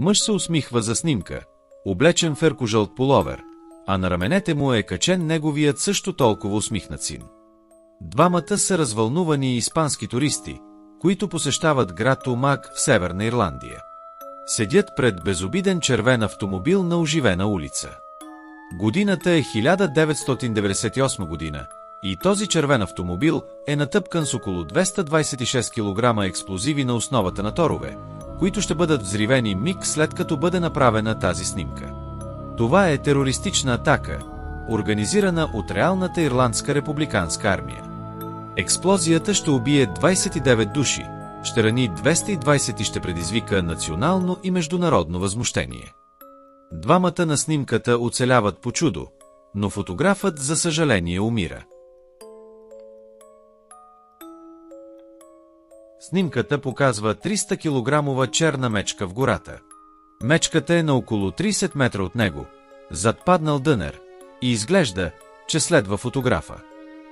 Мъж се усмихва за снимка, облечен в еркожълт пуловер, а на раменете му е качен неговият също толкова усмихнат син. Двамата са развълнувани испански туристи, които посещават град Умаг в Северна Ирландия. Седят пред безобиден червен автомобил на оживена улица. Годината е 1998 година и този червен автомобил е натъпкан с около 226 кг експлозиви на основата на торове, които ще бъдат взривени миг след като бъде направена тази снимка. Това е терористична атака, организирана от реалната Ирландска републиканска армия. Експлозията ще убие 29 души, ще рани 220 и ще предизвика национално и международно възмущение. Двамата на снимката оцеляват по чудо, но фотографът за съжаление умира. Снимката показва 300 килограмова черна мечка в гората. Мечката е на около 30 метра от него, зад паднал дънер, и изглежда, че следва фотографа.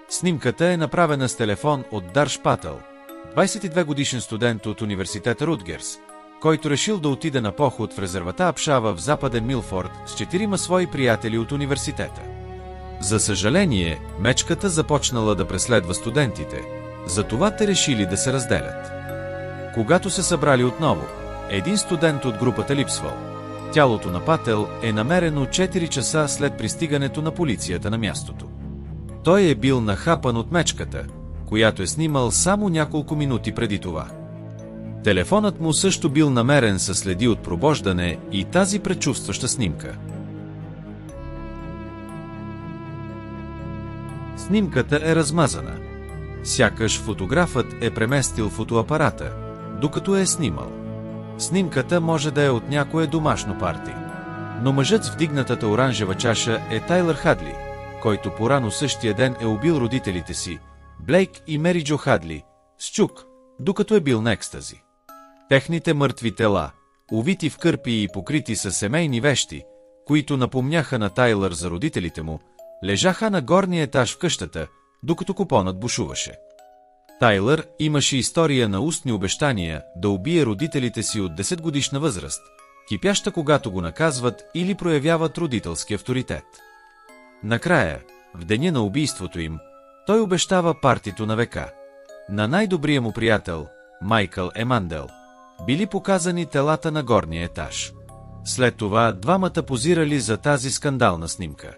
Снимката е направена с телефон от Дарш Патъл, 22-годишен студент от университета Рутгерс, който решил да отиде на поход в резервата Апшава в западен Милфорд с 4 свои приятели от университета. За съжаление, мечката започнала да преследва студентите, затова те решили да се разделят. Когато се събрали отново, един студент от групата липсвал. Тялото на Пател е намерено 4 часа след пристигането на полицията на мястото. Той е бил нахапан от мечката, която е снимал само няколко минути преди това. Телефонът му също бил намерен със следи от пробождане и тази предчувстваща снимка. Снимката е размазана. Сякаш фотографът е преместил фотоапарата, докато е снимал. Снимката може да е от някое домашно парти. Но мъжът с вдигнатата оранжева чаша е Тайлър Хадли, който порано същия ден е убил родителите си, Блейк и Мери Джо Хадли, с чук, докато е бил на екстази. Техните мъртви тела, увити в кърпи и покрити с семейни вещи, които напомняха на Тайлър за родителите му, лежаха на горния етаж в къщата, докато купонът бушуваше. Тайлър имаше история на устни обещания да убие родителите си от 10-годишна възраст, кипяща когато го наказват или проявяват родителски авторитет. Накрая, в деня на убийството им, той обещава партито на века. На най-добрия му приятел, Майкъл Емандел, били показани телата на горния етаж. След това двамата позирали за тази скандална снимка.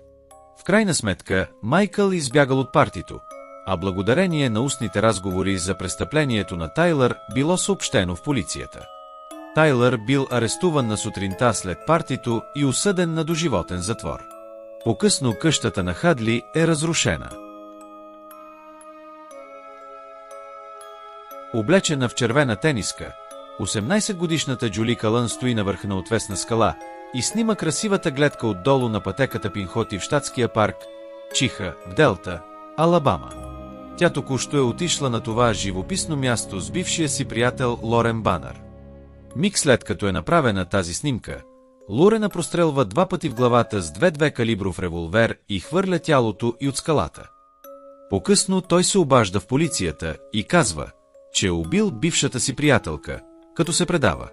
В крайна сметка, Майкъл избягал от партито, а благодарение на устните разговори за престъплението на Тайлър било съобщено в полицията. Тайлър бил арестуван на сутринта след партито и осъден на доживотен затвор. По-късно къщата на Хадли е разрушена. Облечена в червена тениска, 18-годишната Джули Калън стои на върха на отвесна скала и снима красивата гледка отдолу на пътеката Пинхоти в щатския парк Чиха в Делта, Алабама. Тя току-що е отишла на това живописно място с бившия си приятел Лорен Банър. Миг след като е направена тази снимка, Лорена прострелва 2 пъти в главата с 2 калибров револвер и хвърля тялото и от скалата. По-късно той се обажда в полицията и казва, че е убил бившата си приятелка, като се предава.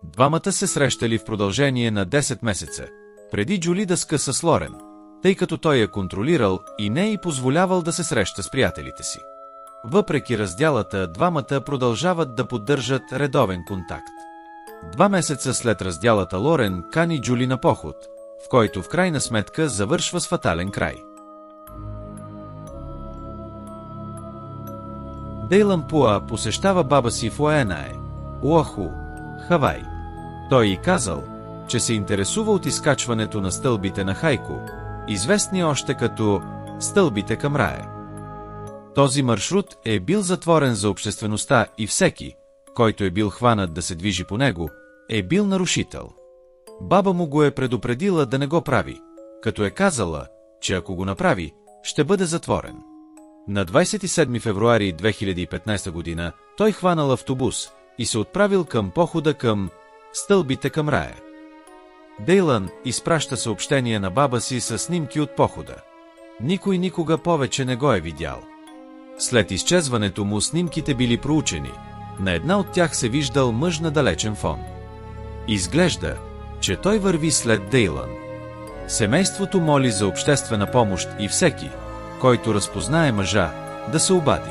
Двамата се срещали в продължение на 10 месеца, преди Джули да скъса с Лорен, тъй като той я контролирал и не й позволявал да се среща с приятелите си. Въпреки раздялата, двамата продължават да поддържат редовен контакт. 2 месеца след раздялата Лорен кани Джули на поход, в който в крайна сметка завършва с фатален край. Дейлан Пуа посещава баба си в Уаенае, Уаху, Хавай. Той й казал, че се интересува от изкачването на стълбите на Хайко, известни още като стълбите към рая. Този маршрут е бил затворен за обществеността и всеки, който е бил хванат да се движи по него, е бил нарушител. Баба му го е предупредила да не го прави, като е казала, че ако го направи, ще бъде затворен. На 27 февруари 2015 година той хванал автобус и се отправил към похода към стълбите към рая. Дейлан изпраща съобщение на баба си със снимки от похода. Никой никога повече не го е видял. След изчезването му снимките били проучени. На една от тях се виждал мъж на далечен фон. Изглежда, че той върви след Дейлън. Семейството моли за обществена помощ и всеки, който разпознае мъжа, да се обади.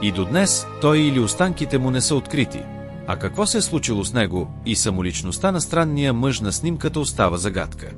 И до днес той или останките му не са открити, а какво се е случило с него и самоличността на странния мъж на снимката остава загадка.